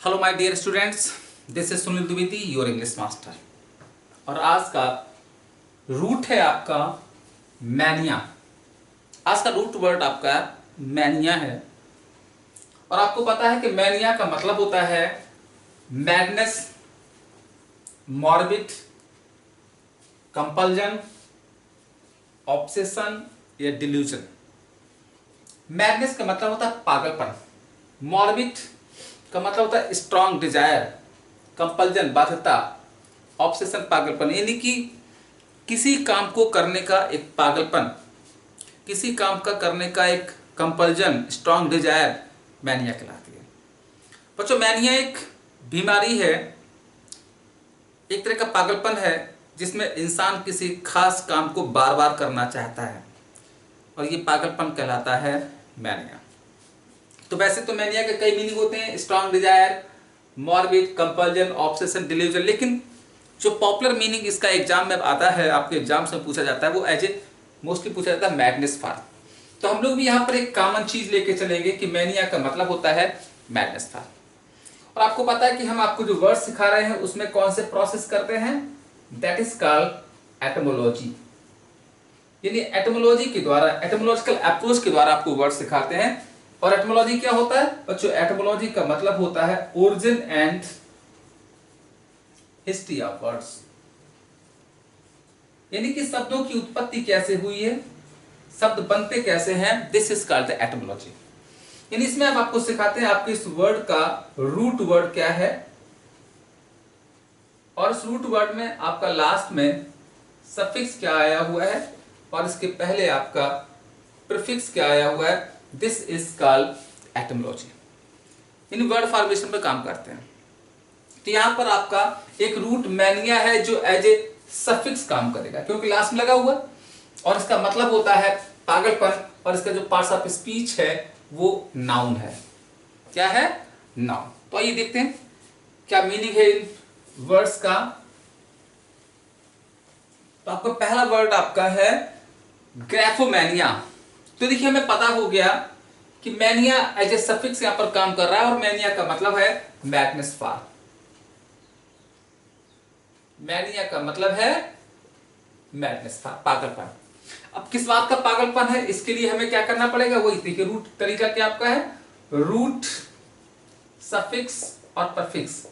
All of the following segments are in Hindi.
Hello my dear students, this is Sunil Dwivedi, your English master. और आज का रूट है आपका मैनिया। आज का रूट वर्ड आपका मैनिया है। और आपको पता है कि मैनिया का मतलब होता है मैडनेस, मॉर्बिड, कंपल्जन, ऑब्सेशन या डिल्यूजन। मैडनेस का मतलब होता है पागलपन, मॉर्बिड का मतलब होता है स्ट्रॉन्ग डिजायर, कंपल्जन बाध्यता, ऑब्सेशन पागलपन, यानी कि किसी काम को करने का एक पागलपन, किसी काम का करने का एक कंपल्जन, स्ट्रॉन्ग डिजायर मैनिया कहलाती है। बच्चों, मैनिया एक बीमारी है, एक तरह का पागलपन है जिसमें इंसान किसी खास काम को बार बार करना चाहता है और ये पागलपन कहलाता है मैनिया। तो वैसे तो मैनिया के कई मीनिंग होते हैं, strong Dzire, morbid, compulsion, obsession, delusion. लेकिन जो पॉपुलर मीनिंग इसका एग्जाम में आता है, आपके एग्जाम से पूछा जाता है, वो एज ए मोस्टली पूछा जाता है मैडनेस फॉर। तो हम लोग भी यहाँ पर एक कॉमन चीज लेके चलेंगे कि मैनिया का मतलब होता है मैडनेस फॉर। और आपको पता है कि हम आपको जो वर्ड सिखा रहे हैं उसमें कौन से प्रोसेस करते हैं, दैट इज कॉल्ड एटमोलॉजी। यानी एटमोलॉजी के द्वारा, एटमोलॉजिकल अप्रोच के द्वारा आपको वर्ड सिखाते हैं। और एटमोलॉजी क्या होता है बच्चों? एटमोलॉजी का मतलब होता है origin and history of words, यानी कि शब्दों की उत्पत्ति कैसे हुई है, शब्द बनते कैसे हैं, this is called the etymology. यानी इसमें हम आपको सिखाते हैं आपके इस वर्ड का रूट वर्ड क्या है, और इस रूट वर्ड में आपका लास्ट में सफिक्स क्या आया हुआ है और इसके पहले आपका प्रीफिक्स क्या आया हुआ है, this is called etymology. In word formation पर काम करते हैं। तो यहां पर आपका एक रूट मैनिया है जो एज ए सफिक्स काम करेगा, क्योंकि लास्ट में लगा हुआ और इसका मतलब होता है पागलपन, और इसका जो पार्ट्स ऑफ स्पीच है वो नाउन है। क्या है? नाउन। तो आइए देखते हैं क्या मीनिंग है इन वर्ड्स का। तो आपका पहला वर्ड आपका है ग्रैफोमैनिया। तो देखिए, हमें पता हो गया कि मैनिया एज ए सफिक्स यहां पर काम कर रहा है और मैनिया का मतलब है मैडनेस फॉर। मैनिया का मतलब है मैडनेस फॉर, पागलपन। अब किस बात का पागलपन है, इसके लिए हमें क्या करना पड़ेगा? वही देखिए, रूट तरीका क्या आपका है, रूट, सफिक्स और प्रफिक्स।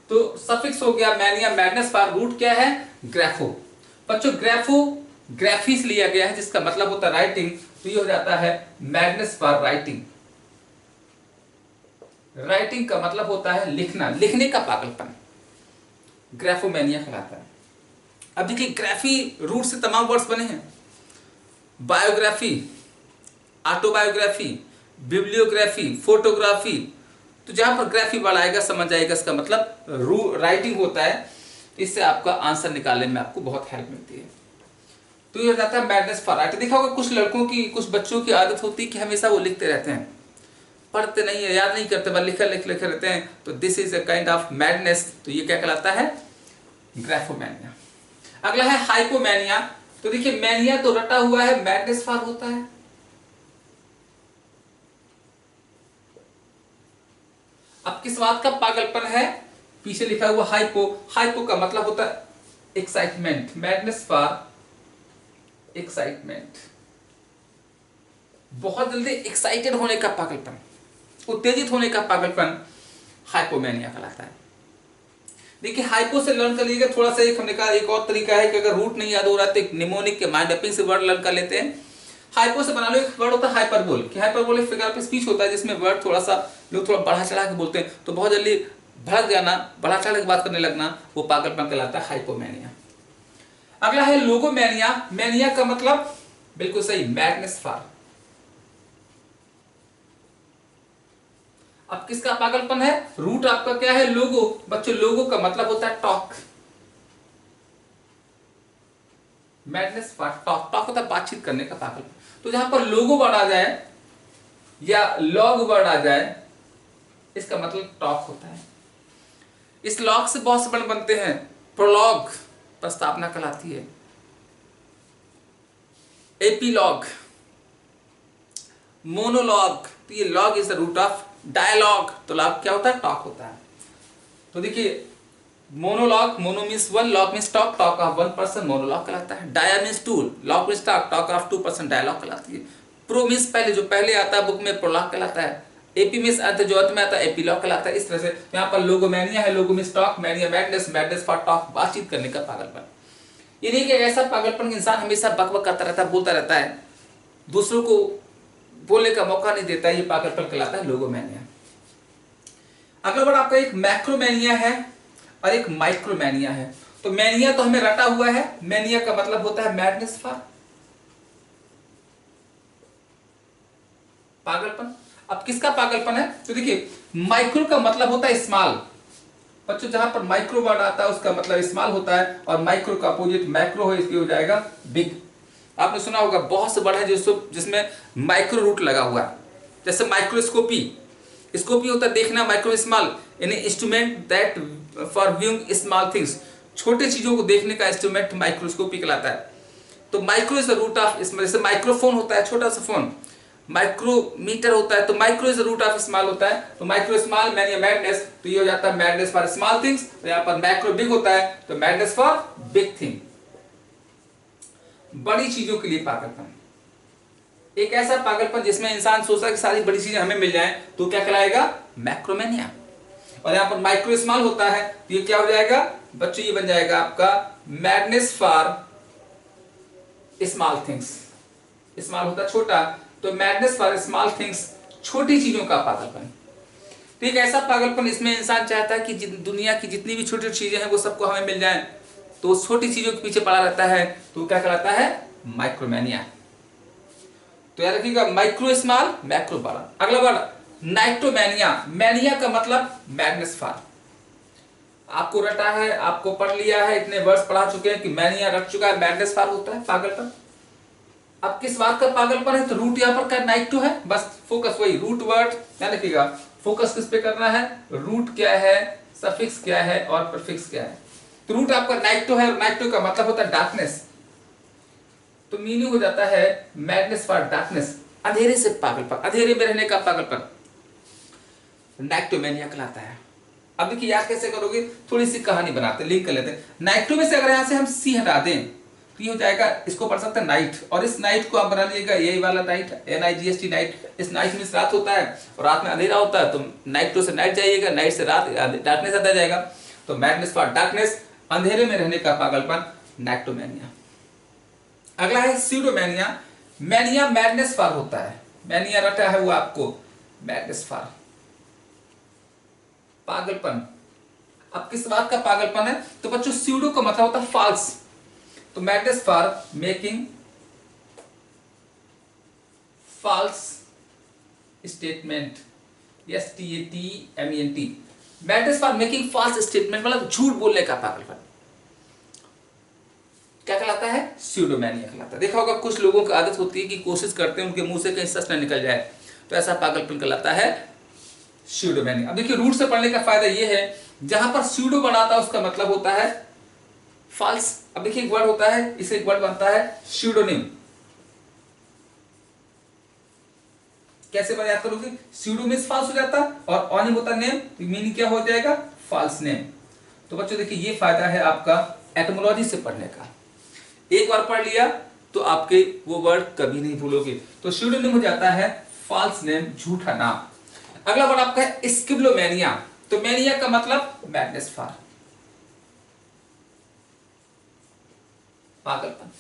तो सफिक्स हो गया मैनिया, मैडनेस फॉर, रूट क्या है? ग्रैफो। बच्चों, ग्रैफो ग्राफी से लिया गया है जिसका मतलब होता है राइटिंग, तो ये हो जाता है मैडनेस फॉर राइटिंग। राइटिंग का मतलब होता है लिखना, लिखने का पागलपन, ग्राफोमैनिया कहलाता है। अब देखिए, ग्राफी रूट से तमाम वर्ड्स बने हैं, बायोग्राफी, ऑटोबायोग्राफी, बिब्लियोग्राफी, फोटोग्राफी। तो जहां पर ग्राफी वर्ड आएगा समझ आएगा इसका मतलब राइटिंग होता है। इससे आपका आंसर निकालने में आपको बहुत हेल्प मिलती है। तो ये हो जाता है मैडनेस फॉर राइटिंग। देखा होगा कुछ लड़कों की, कुछ बच्चों की आदत होती है कि हमेशा वो लिखते रहते हैं, पढ़ते नहीं है, याद नहीं करते, बस लिखे रहते हैं। तो this is a kind of madness. तो ये क्या कहलाता है? ग्राफोमैनिया। अगला है हाइपोमैनिया। तो देखिए, मैनिया तो रटा हुआ है, मैडनेस फॉर होता है। अब किस बात का पागलपन है? पीछे लिखा हुआ हाइपो। हाइपो का मतलब होता है एक्साइटमेंट, मैडनेस फॉर एक्साइटमेंट, बहुत जल्दी एक्साइटेड होने का पागलपन, उत्तेजित होने का पागलपन हाइपोमैनिया कहलाता है। देखिए, हाइपो से लर्न कर लीजिएगा थोड़ा सा। एक हमने कहा एक और तरीका है कि अगर रूट नहीं याद हो रहा है तो एक निमोनिक के माइंड मैपिंग से वर्ड लर्न कर लेते हैं। हाइपो से बना लो, एक वर्ड होता है हाइपरबोल, कि हाइपरबोल एक फिगर ऑफ स्पीच होता है जिसमें वर्ड थोड़ा सा लोग थोड़ा बढ़ा चढ़ा के बोलते हैं, तो बहुत जल्दी भड़क जाना, बढ़ा चढ़ा के बात करने लगना, वो पागलपन कहलाता है हाइपोमैनिया। अगला है लोगोमैनिया। मैनिया का मतलब बिल्कुल सही, मैडनेस फॉर। अब किसका पागलपन है? रूट आपका क्या है? लोगो। बच्चों, लोगो का मतलब होता है talk, madness for talk. Talk होता है बातचीत करने का पागलपन। तो जहां पर लोगो वर्ड आ जाए या लॉग वर्ड आ जाए, इसका मतलब टॉक होता है। इस लॉग से बहुत से वर्ड बनते हैं। प्रोलॉग प्रस्तावना कहलाती है, एपीलॉग, मोनोलॉग। तो ये log is the root of dialogue. तो लॉग क्या होता है? टॉक होता है। तो देखिए monologue, mono means one, log means talk, talk of one person monologue कहलाता है। Dia means two, log means talk, talk of two person dialogue कहलाती है। प्रो मीन्स पहले, जो पहले आता है बुक में प्रोलॉग कहलाता है। एपी मीन्स अंत, जो अंत में आता है एपीलॉग कहलाता है। इस तरह से यहाँ पर लोगोमैनिया है, logo means talk, mania madness, madness for talk, बातचीत करने का पागलपन। ये नहीं कि ऐसा पागलपन इंसान हमेशा बकबक करता रहता है, बोलता रहता है, दूसरों को बोलने का मौका नहीं देता है, ये पागलपन कहलाता है लोगोमैनिया। अगला वर्ड आपका एक मैक्रोमैनिया है और एक माइक्रोमैनिया है। तो मैनिया तो हमें रटा हुआ है, मैनिया का मतलब होता है मैडनेस फॉर, पागलपन। अब किसका पागलपन है? तो देखिए माइक्रो का मतलब होता है स्मॉल। बच्चों जहां पर माइक्रो वर्ड आता है उसका मतलब स्मॉल होता है, और माइक्रो का अपोजिट मैक्रो है, इसकी हो जाएगा बिग। आपने सुना होगा बहुत से वर्ड है जिसमें माइक्रो रूट लगा हुआ है, जैसे माइक्रोस्कोपी, स्कोपी होता है देखना, माइक्रो स्मॉल, यानी instrument that for viewing small things, छोटे चीजों को देखने का इंस्ट्रूमेंट माइक्रोस्कोपी कहलाता है। तो micro is the root of, जैसे माइक्रोफोन होता है छोटा सा फोन, माइक्रोमीटर होता है, तो micro is the root of small होता है। तो माइक्रो स्मॉल मैनिया मैडनेस, तो ये हो जाता है मैडनेस फॉर स्मॉल थिंग्स। तो यहाँ पर मैक्रो बिग होता है, तो मैडनेस फॉर बिग थिंग, बड़ी चीजों के लिए पागलपन। एक ऐसा पागलपन जिसमें इंसान सोचता है कि सारी बड़ी चीजें हमें मिल जाएं, तो क्या कहलाएगा? मैक्रोमैनिया। और यहाँ पर माइक्रो स्मॉल होता है, तो ये क्या हो जाएगा बच्चों? ये बन जाएगा आपका madness for small things. Small होता है छोटा, तो मैडनेस फॉर स्मॉल थिंग्स, छोटी चीजों का पागलपन। तो एक ऐसा पागलपन इसमें इंसान चाहता है कि दुनिया की जितनी भी छोटी छोटी चीजें हैं वो सबको हमें मिल जाएं, तो छोटी चीजों के पीछे पड़ा रहता है, तो क्या कहलाता है? माइक्रोमैनिया। तो याद रखिएगा माइक्रो स्मॉल, मैक्रो बड़ा। अगला वर्ड नाइक्टोमैनिया। मैनिया का मतलब मैडनेस फॉर। आपको रटा है, आपको पढ़ लिया है, इतने वर्ड्स पढ़ा चुके हैं कि मैनिया रट चुका है, मैडनेस फॉर होता है पागलपन। अब किस बात का पागलपन है? तो रूट यहाँ पर क्या? नाइक्टो है, बस फोकस वही रूट वर्ड ध्यान रखिएगा, फोकस किस पे करना है? रूट क्या है, सफिक्स क्या है और प्रीफिक्स क्या है। तो रूट आपका नाइक्टो है, और नाइक्टो का मतलब होता है डार्कनेस, तो मीनिंग हो जाता है मैडनेस फॉर डार्कनेस, अंधेरे से पागलपन, अंधेरे में रहने का पागलपन, नाइक्टोमैनिया कहलाता है। अब देखिए याद कैसे करोगे, थोड़ी सी कहानी बनाते हैं, लिंक कर लेते हैं। नाइक्टो में से अगर यहां से हम सी हटा दें तो ये हो जाएगा, इसको पढ़ सकते हैं नाइट, और इस नाइट को आप बना लीजिएगा यही वाला नाइट, NIGHT नाइट। इस नाइट में रात होता है और रात में अंधेरा होता है, तो नाइटो से नाइट जाइएगा, नाइट से रात, डार्कनेस आता जाएगा, तो मैडनेस फॉर डार्कनेस, अंधेरे में रहने का पागलपन, नाइक्टोमैनिया। अगला है स्यूडोमैनिया। मैनिया मैडनेस फॉर होता है, मैनिया रटा है वो आपको मैडनेस फॉर, पागलपन। अब किस बात का पागलपन है? तो बच्चों स्यूडो का मतलब होता है फॉल्स, तो madness for making false statement, STATMENT, madness for making false statement, मतलब झूठ बोलने का पागलपन, क्या कहलाता है? स्यूडोमैनिया कहलाता है। देखा होगा कुछ लोगों की आदत होती है कि कोशिश करते हैं उनके मुंह से कहीं सच ना निकल जाए, तो ऐसा पागलपन कहलाता है स्यूडोमैनिया। अब देखिए रूट से पढ़ने का फायदा ये है, जहां पर स्यूडो बनाता है उसका मतलब होता है फॉल्स। अब देखिए एक वर्ड होता है, इसे एक वर्ड बनता है स्यूडोनिम। कैसे बना याद करोगे? स्यूडो मींस फॉल्स हो जाता है, और ऑनिम होता है नेम, तो मीनिंग क्या हो जाएगा? False name. तो बच्चों देखिए ये फायदा है आपका एटमोलॉजी से पढ़ने का, एक बार पढ़ लिया तो आपके वो वर्ड कभी नहीं भूलोगे। तो स्यूडोनिम हो जाता है फॉल्स नेम, झूठा नाम। अगला वर्ड आपका है स्क्रिब्लोमैनिया। तो मैनिया का मतलब मैडनेस फॉर, पागलपन।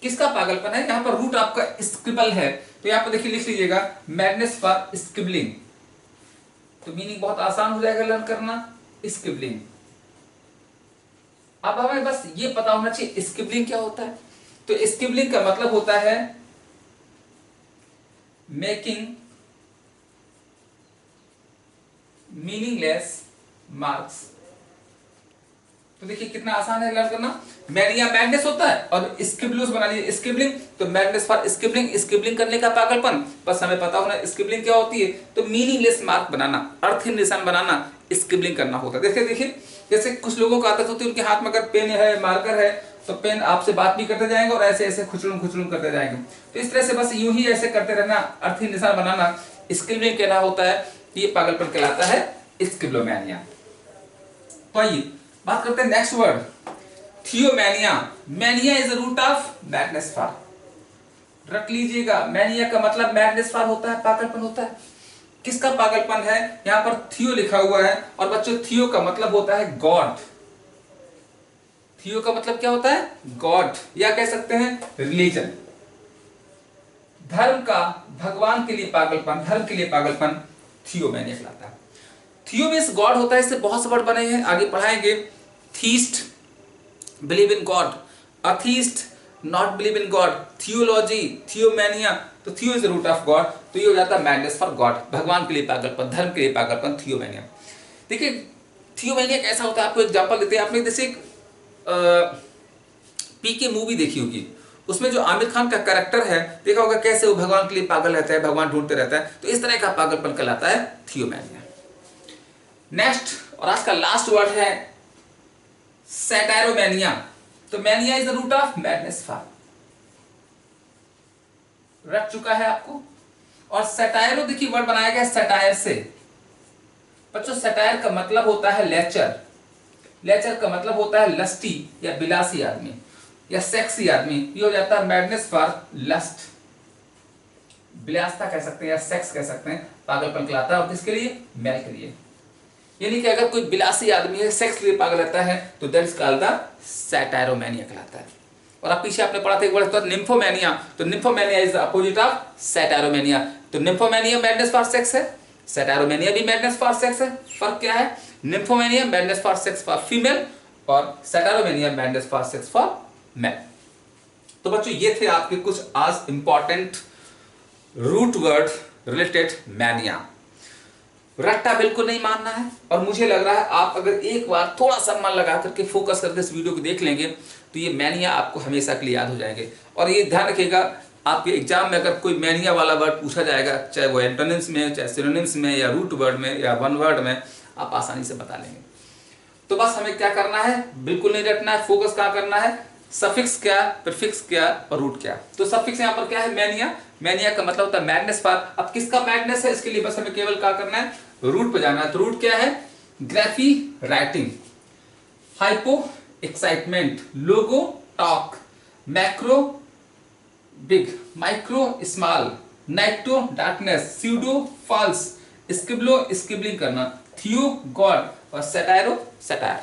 किसका पागलपन है? यहां पर रूट आपका स्क्रिबल है, तो यहां पर देखिए लिख लीजिएगा मैडनेस फॉर स्क्रिबलिंग, तो मीनिंग बहुत आसान हो जाएगा लर्न करना, स्क्रिबलिंग। अब हमें बस ये पता होना चाहिए स्क्रिबलिंग क्या होता है। तो स्क्रिबलिंग का मतलब होता है मेकिंग मीनिंगलेस मार्क्स। तो देखिए कितना आसान है लर्न करना। मैनिया मैडनेस होता है, और स्क्रिबलोस बना लीजिए स्क्रिबलिंग, तो मैडनेस फॉर स्क्रिबलिंग, स्क्रिबलिंग करने का पागलपन। बस हमें पता होना स्क्रिबलिंग क्या होती है, तो मीनिंगलेस मार्क बनाना, अर्थहीन निशान बनाना, स्क्रिबलिंग करना होता है। देखिए देखिए जैसे कुछ लोगों को आदत होती है, उनके हाथ में अगर पेन है, मार्कर है, तो पेन आपसे बात भी करते जाएंगे और ऐसे ऐसे खुचलुम खुचलुम करते जाएंगे। तो इस तरह से बस यूं ही ऐसे करते रहना, अर्थहीन निशान बनाना, स्क्रिबलिंग कहना होता है। ये पागलपन कहलाता है स्क्रिब्लोमैनिया। तो आइए बात करते हैं next word, theomania. Mania is the root of madness for. रख लीजिएगा, मैनिया का मतलब मैडनेस फॉर होता है, पागलपन होता है। किसका पागलपन है? यहां पर थियो लिखा हुआ है, और बच्चों थियो का मतलब होता है गॉड। थियो का मतलब क्या होता है? गॉड, या कह सकते हैं रिलीजन। धर्म का, भगवान के लिए पागलपन, धर्म के लिए पागलपन थियोमैनिया कहलाता है। थियो मीन्स गॉड होता है, इससे बहुत से वर्ड बने हैं, आगे पढ़ाएंगे। Theist, believe in God. Atheist, not believe in God. Theology, theomania, तो theo is the root of God, तो ये हो जाता है मैडनेस फॉर गॉड, भगवान के लिए पागलपन, धर्म के लिए पागलपन, थियोमैनिया। देखिए थियोमैनिया कैसा होता है, आपको एग्जांपल देते हैं। आपने जैसे पीके मूवी देखी होगी, उसमें जो आमिर खान का कैरेक्टर है देखा होगा, कैसे वो भगवान के लिए पागल रहता है, भगवान ढूंढते रहता है, तो इस तरह का पागलपन कहलाता है थियोमैनिया। नेक्स्ट और आज का लास्ट वर्ड है सैटायरोमैनिया। तो mania is the root of madness for, रख चुका है आपको। और सैटायरो देखिए वर्ड बनाया गया सैटायर से। बच्चों सैटायर का मतलब होता है लेचर। लेचर का मतलब होता है लस्टी या बिलासी आदमी या सेक्सी आदमी। ये हो जाता है मैडनेस फॉर लस्ट, बिलासता कह सकते हैं या सेक्स कह सकते हैं, पागलपन कहलाता है। और किसके लिए? मेल के लिए। यानी कि अगर कोई बिलासी आदमी है, सेक्स के लिए पागल रहता है, तो दैट इज कॉल्ड द सैटायरोमैनिया कहलाता है। और अब पीछे आपने पढ़ा था एक वर्ड निम्फोमैनिया, तो निम्फोमैनिया इज द अपोजिट ऑफ सैटायरोमैनिया। तो निम्फोमैनिया मैडनेस फॉर सेक्स है, सैटायरोमैनिया भी मैडनेस फॉर सेक्स है। फर्क क्या है? Nymphomania madness for sex for female, और satyromania madness for sex for male. तो बच्चों ये थे आपके कुछ आज important root word related mania. रट्टा बिल्कुल नहीं मानना है, और मुझे लग रहा है आप अगर एक बार थोड़ा सा मन लगा करके फोकस करके इस वीडियो को देख लेंगे तो ये मैनिया आपको हमेशा के लिए याद हो जाएंगे। और ये ध्यान रखिएगा, आपके एग्जाम में अगर कोई मैनिया वाला वर्ड पूछा जाएगा, चाहे वो एंटोनिम्स में, चाहे सिनोनिम्स में, या रूट वर्ड में, या वन वर्ड में, आप आसानी से बता लेंगे। तो बस हमें क्या करना है, बिल्कुल नहीं रटना है, फोकस कहाँ करना है, सफिक्स क्या, प्रीफिक्स क्या और रूट क्या। तो सफिक्स यहाँ पर क्या है? मैनिया। मैनिया का मतलब होता है मैडनेस फॉर। अब किसका मैडनेस है, इसके लिए बस हमें केवल क्या करना है, रूट पे जाना है। तो रूट क्या है? Graphy writing, hypo excitement, logo talk, macro big, micro small, nitro darkness, pseudo false, स्क्रिब्लो स्क्रिबलिंग करना, थियो गॉड, और सैटायरो सैटायर।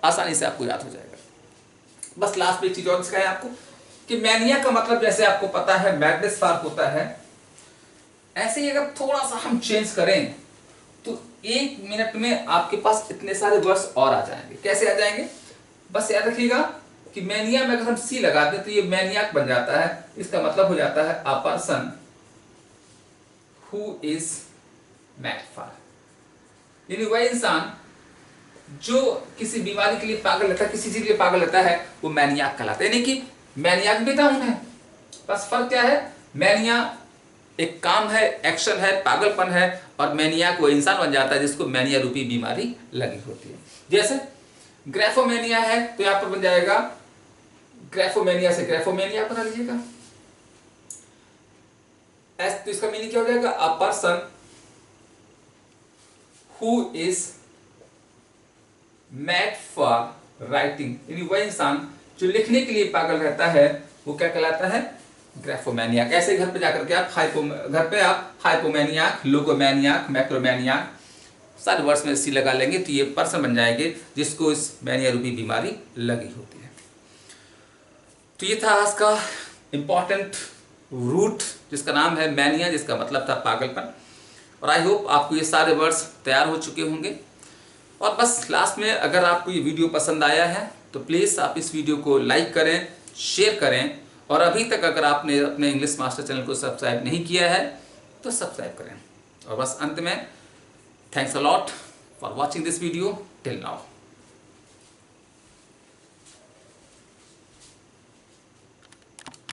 आसानी से आपको याद हो जाएगा। बस लास्ट में एक चीज और सिखाएं आपको कि मैनिया का मतलब जैसे आपको पता है मैडनेस फॉर होता है, ऐसे ही अगर थोड़ा सा हम चेंज करें तो 1 मिनट में आपके पास इतने सारे वर्ड्स और आ जाएंगे। कैसे आ जाएंगे? बस याद रखिएगा कि मैनिया में अगर हम सी लगा दें तो ये मैनियाक बन जाता है। इसका मतलब हो जाता है a person who is mad for, यानी वह इंसान जो किसी बीमारी के लिए पागल रहता है, किसी चीज के लिए पागल रहता है, वो मैनियाक कहलाता है। यानी कि मैनियाक भी डाउन है, बस फर्क क्या है? मैनिया एक काम है, एक्शन है, पागलपन है, और मैनियाक वो इंसान बन जाता है जिसको मैनिया रूपी बीमारी लगी होती है। जैसे ग्रेफोमेनिया है तो यहां पर बन जाएगा, ग्रेफोमेनिया से ग्रेफोमेनिया बना लीजिएगा। तो इसका मीनिंग क्या हो जाएगा? A person who is mad for writing, यानी वह इंसान जो लिखने के लिए पागल रहता है, वो क्या कहलाता है? ग्रेफोमेनियाक। ऐसे घर पे जाकर के आप हाइपोमेनियाक, लोगोमेनियाक, मैक्रोमेनियाक सारे वर्ड्स में सी लगा लेंगे तो ये पर्सन बन जाएंगे जिसको इस मैनिया रूपी बीमारी लगी होती है। तो ये था आज का इंपॉर्टेंट रूट जिसका नाम है मैनिया, जिसका मतलब था पागलपन। और आई होप आपको ये सारे वर्ड्स तैयार हो चुके होंगे। और बस लास्ट में, अगर आपको ये वीडियो पसंद आया है तो प्लीज़ आप इस वीडियो को लाइक करें, शेयर करें, और अभी तक अगर आपने अपने इंग्लिश मास्टर चैनल को सब्सक्राइब नहीं किया है तो सब्सक्राइब करें। और बस अंत में, thanks a lot for watching this video till now.